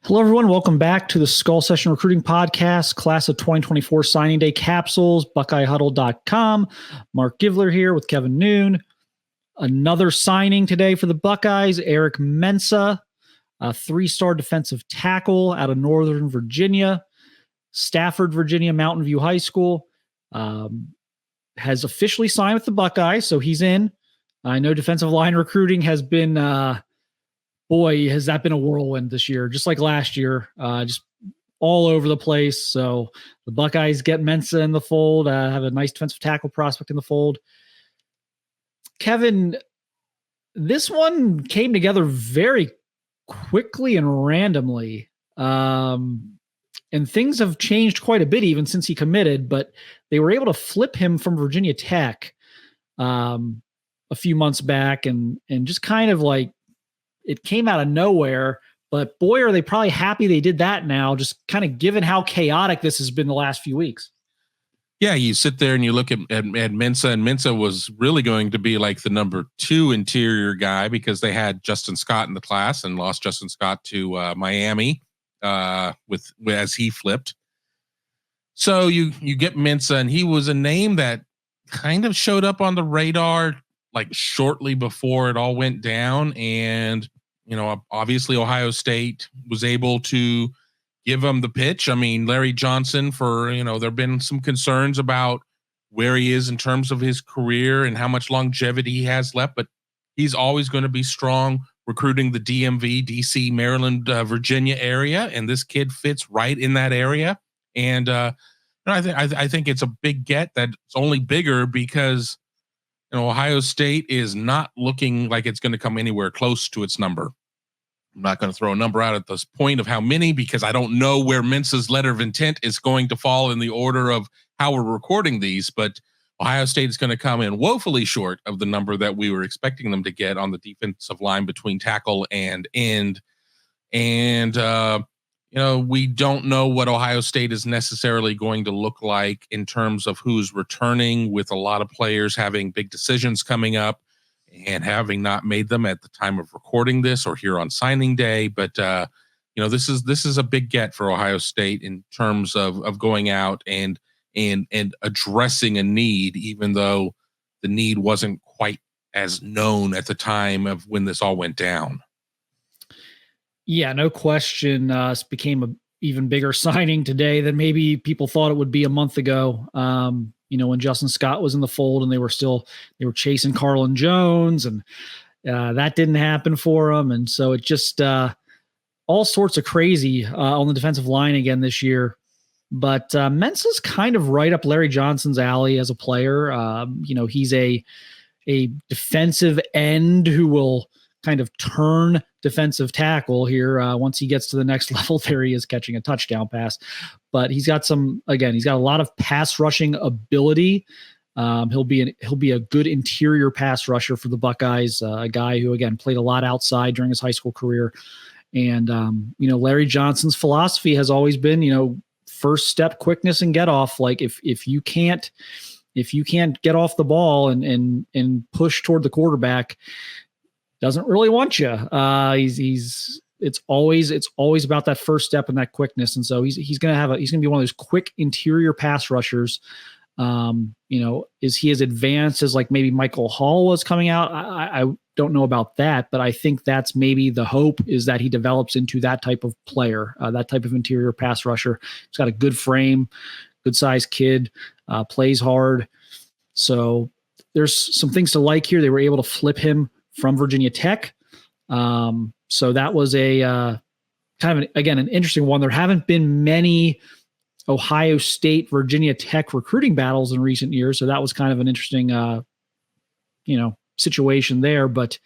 Hello, everyone. Welcome back to the Skull Session Recruiting Podcast, Class of 2024 Signing Day Capsules, BuckeyeHuddle.com. Mark Givler here with Kevin Noon. Another signing today for the Buckeyes, Eric Mensah, a three-star defensive tackle out of Northern Virginia, Stafford, Virginia, Mountain View High School. Has officially signed with the Buckeyes, so he's in. I know defensive line recruiting has been... boy, has that been a whirlwind this year, just like last year, just all over the place. So the Buckeyes get Mensah in the fold, have a nice defensive tackle prospect in the fold. Kevin, this one came together very quickly and randomly. And things have changed quite a bit even since he committed, but they were able to flip him from Virginia Tech a few months back and just kind of like, it came out of nowhere, but boy, are they probably happy they did that now, just kind of given how chaotic this has been the last few weeks. Yeah, you sit there and you look at Mensah, and Mensah was really going to be like the number 2 interior guy because they had Justin Scott in the class and lost Justin Scott to Miami as he flipped. So you get Mensah, and he was a name that kind of showed up on the radar like shortly before it all went down. And, you know, obviously Ohio State was able to give him the pitch. I mean, Larry Johnson there've been some concerns about where he is in terms of his career and how much longevity he has left, but he's always going to be strong recruiting the DMV, DC, Maryland, Virginia area. And this kid fits right in that area. And I think it's a big get that's only bigger because, Ohio State is not looking like it's going to come anywhere close to its number. I'm not going to throw a number out at this point of how many because I don't know where Mensah's letter of intent is going to fall in the order of how we're recording these, but Ohio State is going to come in woefully short of the number that we were expecting them to get on the defensive line between tackle and end. And, we don't know what Ohio State is necessarily going to look like in terms of who's returning, with a lot of players having big decisions coming up and having not made them at the time of recording this or here on signing day. But, this is a big get for Ohio State in terms of going out and addressing a need, even though the need wasn't quite as known at the time of when this all went down. Yeah, no question. This became an even bigger signing today than maybe people thought it would be a month ago. When Justin Scott was in the fold and they were chasing Carlin Jones, and that didn't happen for them. And so it just all sorts of crazy on the defensive line again this year. But Mensah's kind of right up Larry Johnson's alley as a player. He's a defensive end who will kind of turn defensive tackle here once he gets to the next level. There he is catching a touchdown pass, but he's got a lot of pass rushing ability. He'll be a good interior pass rusher for the Buckeyes, a guy who again played a lot outside during his high school career. And Larry Johnson's philosophy has always been, first step quickness and get off. Like if you can't get off the ball and push toward the quarterback, doesn't really want you. It's always about that first step and that quickness. And so he's going to be one of those quick interior pass rushers. Is he as advanced as like maybe Michael Hall was coming out? I don't know about that, but I think that's maybe the hope, is that he develops into that type of player, that type of interior pass rusher. He's got a good frame, good sized kid, plays hard. So there's some things to like here. They were able to flip him from Virginia Tech. So that was a kind of, an interesting one. There haven't been many Ohio State, Virginia Tech recruiting battles in recent years. So that was kind of an interesting, situation there. But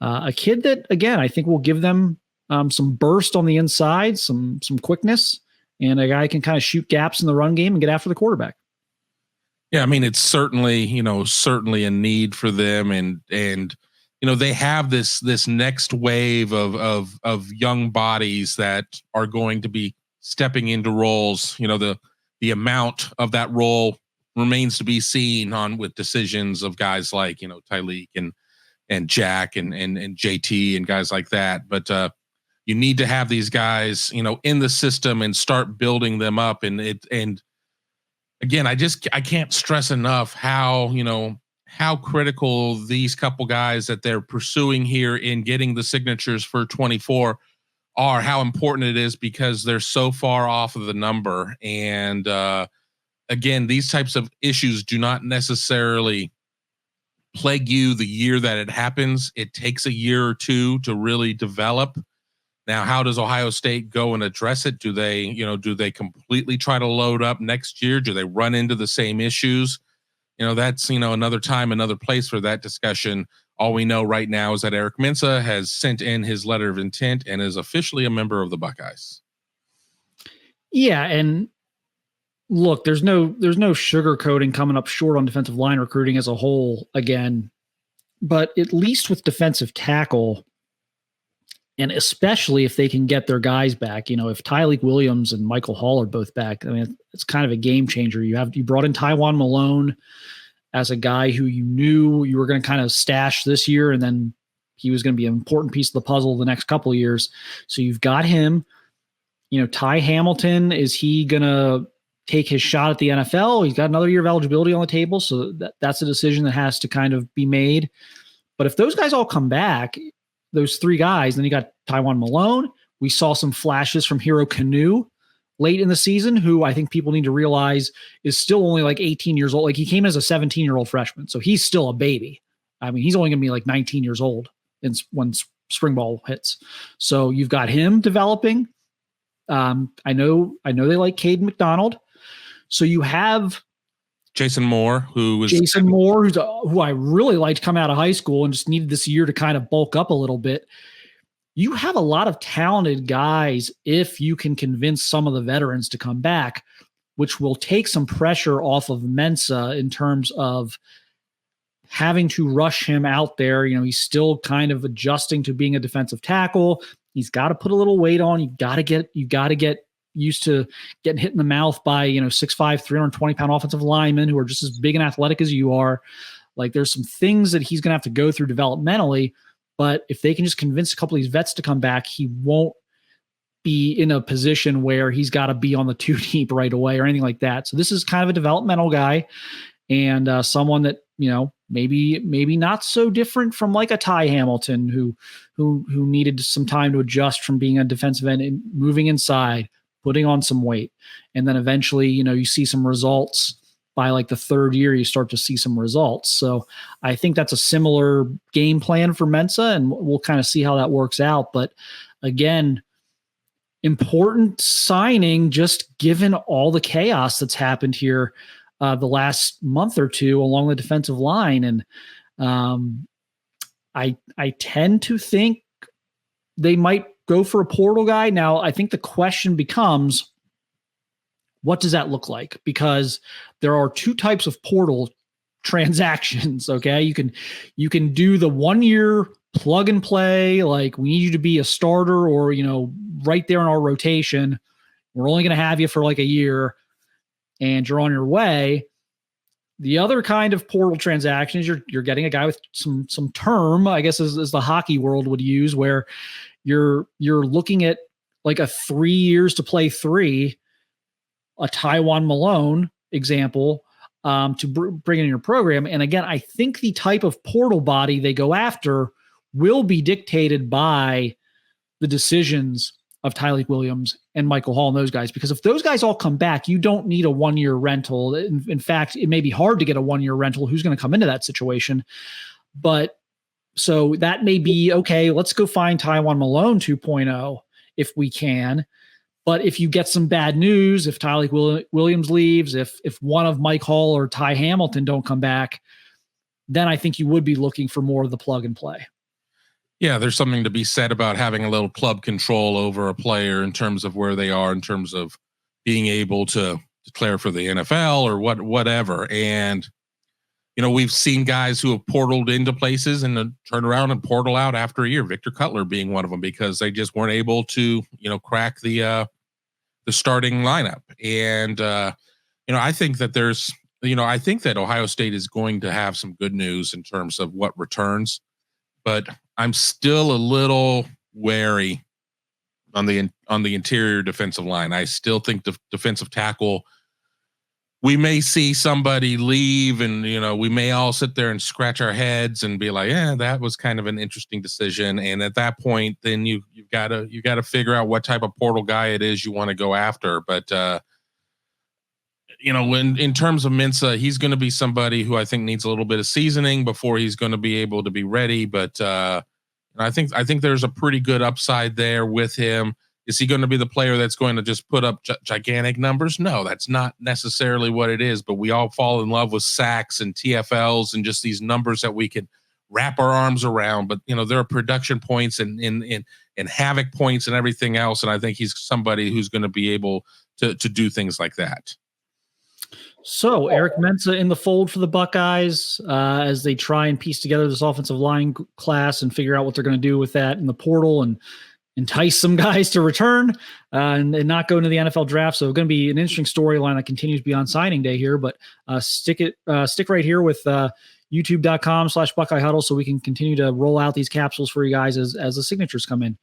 a kid that, again, I think will give them some burst on the inside, some quickness, and a guy who can kind of shoot gaps in the run game and get after the quarterback. Yeah, I mean, it's certainly a need for them, and they have this next wave of young bodies that are going to be stepping into roles. The amount of that role remains to be seen with decisions of guys like Tyleek and Jack and JT and guys like that. But you need to have these guys, in the system and start building them up. And again, I can't stress enough how critical these couple guys that they're pursuing here in getting the signatures for 24 are, how important it is, because they're so far off of the number. And again, these types of issues do not necessarily plague you the year that it happens. It takes a year or two to really develop. Now, how does Ohio State go and address it? Do they completely try to load up next year? Do they run into the same issues? That's, another time, another place for that discussion. All we know right now is that Eric Mensah has sent in his letter of intent and is officially a member of the Buckeyes. Yeah. And look, there's no sugarcoating coming up short on defensive line recruiting as a whole again, but at least with defensive tackle, and especially if they can get their guys back, if Tyleik Williams and Michael Hall are both back, I mean, it's kind of a game changer. You brought in Tywone Malone as a guy who you knew you were going to kind of stash this year, and then he was going to be an important piece of the puzzle the next couple of years. So you've got him. Ty Hamilton, is he going to take his shot at the NFL? He's got another year of eligibility on the table, so that's a decision that has to kind of be made. But if those guys all come back, those three guys, then you got Tywone Malone. We saw some flashes from Hero Kanu late in the season, who I think people need to realize is still only like 18 years old. Like, he came as a 17-year-old freshman, so he's still a baby. I mean, he's only going to be like 19 years old when spring ball hits. So you've got him developing. I know they like Caden McDonald. So you have Jason Moore, who I really liked coming out of high school and just needed this year to kind of bulk up a little bit. You have a lot of talented guys if you can convince some of the veterans to come back, which will take some pressure off of Mensah in terms of having to rush him out there. He's still kind of adjusting to being a defensive tackle. He's got to put a little weight on. You got to get used to getting hit in the mouth by, 6'5", 320-pound offensive linemen who are just as big and athletic as you are. Like, there's some things that he's going to have to go through developmentally, but if they can just convince a couple of these vets to come back, he won't be in a position where he's got to be on the two deep right away or anything like that. So this is kind of a developmental guy, and someone that, maybe not so different from like a Ty Hamilton who needed some time to adjust from being a defensive end and moving inside, putting on some weight. And then eventually, you see some results. By like the third year, you start to see some results. So I think that's a similar game plan for Mensah, and we'll kind of see how that works out. But again, important signing, just given all the chaos that's happened here the last month or two along the defensive line. And I tend to think they might go for a portal guy. Now, I think the question becomes, what does that look like? Because there are two types of portal transactions. Okay. You can do the 1 year plug and play. Like, we need you to be a starter or, right there in our rotation. We're only going to have you for like a year and you're on your way. The other kind of portal transaction is you're getting a guy with some term, I guess, as the hockey world would use, where you're looking at like a 3 years to play 3, a Tywone Malone example, to bring in your program. And again, I think the type of portal body they go after will be dictated by the decisions of Tyleik Williams and Michael Hall and those guys. Because if those guys all come back, you don't need a 1 year rental. In fact, it may be hard to get a 1 year rental. Who's going to come into that situation? But so that may be, okay, let's go find Tywone Malone 2.0 if we can. But if you get some bad news, if Tyleik Williams leaves, if one of Mike Hall or Ty Hamilton don't come back, then I think you would be looking for more of the plug and play. Yeah, there's something to be said about having a little club control over a player in terms of where they are, in terms of being able to declare for the NFL or whatever. And, we've seen guys who have portaled into places and then turn around and portal out after a year, Victor Cutler being one of them, because they just weren't able to, crack the starting lineup. And, I think that I think that Ohio State is going to have some good news in terms of what returns, but I'm still a little wary on the interior defensive line. I still think the defensive tackle, we may see somebody leave, and we may all sit there and scratch our heads and be like, yeah, that was kind of an interesting decision. And at that point, then you've got to figure out what type of portal guy it is you want to go after. But in terms of Mensah, he's going to be somebody who I think needs a little bit of seasoning before he's going to be able to be ready. But I think there's a pretty good upside there with him. Is he going to be the player that's going to just put up gigantic numbers? No, that's not necessarily what it is. But we all fall in love with sacks and TFLs and just these numbers that we can wrap our arms around. But there are production points and havoc points and everything else. And I think he's somebody who's going to be able to do things like that. So Eric Mensah in the fold for the Buckeyes as they try and piece together this offensive line class and figure out what they're going to do with that in the portal and entice some guys to return and not go into the NFL draft. So it's going to be an interesting storyline that continues beyond signing day here, but stick right here with youtube.com/Buckeye Huddle so we can continue to roll out these capsules for you guys as the signatures come in.